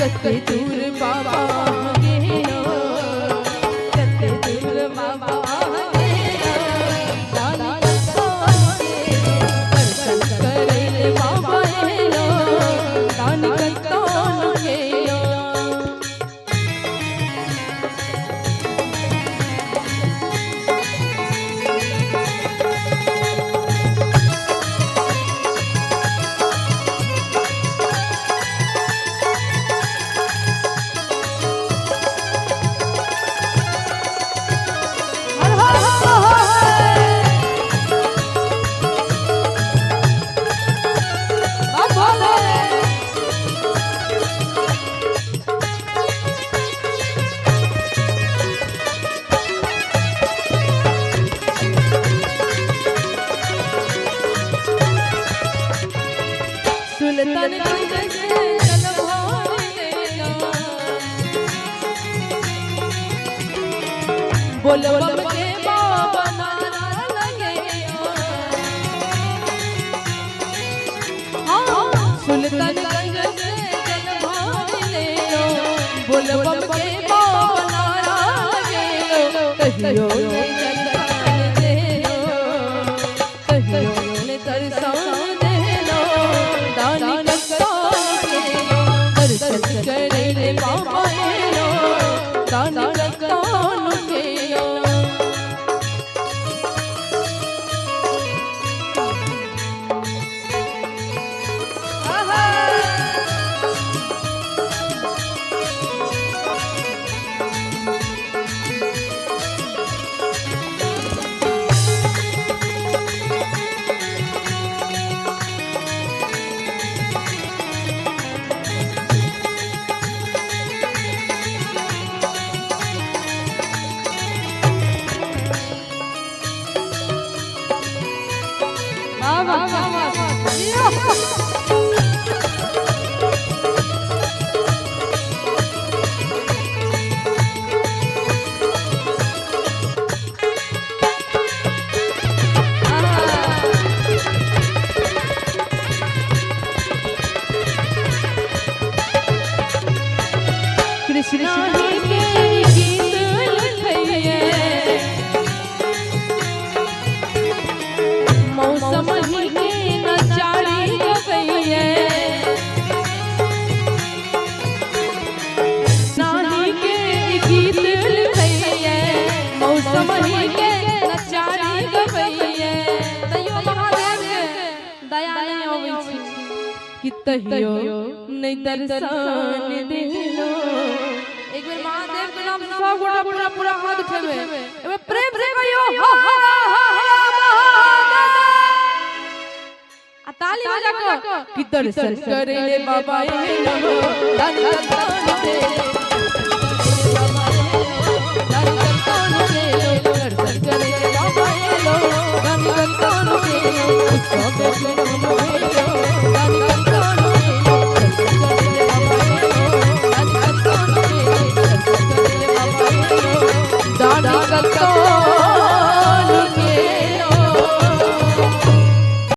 कते दूर बाबा गेलो कते दूर बाबा गेलो दानी दर्शन करे बाबा गेलो दानी कतोन गेलो सुल्तानगंज से जल भर लेलो बोल बम के बाबा नारा लगे सुल्तानगंज से जल भर लेलो बोल बम के बाबा नारा लगे कहियो ने दर्शन देलो कहियो ने दर्शन देलो दानी दर्शन करे बाबा गेलो दानी कतोन गेलो कृष्णा ही के गीत लिखिए मौसम ही के नचारी गइए नानी के गीत लिखिए मौसम ही के नचारी गइए तैयो महादेव के दया नहीं होई छी कि तहियो नहीं दर्शन देलो एक बार महादेव के नाम सब गोटा पूरा पूरा हाथ उठेबे एबे प्रेम से कहियो आ ताली बजा के कि दर्शन करे ले बाबा ए नमो दानी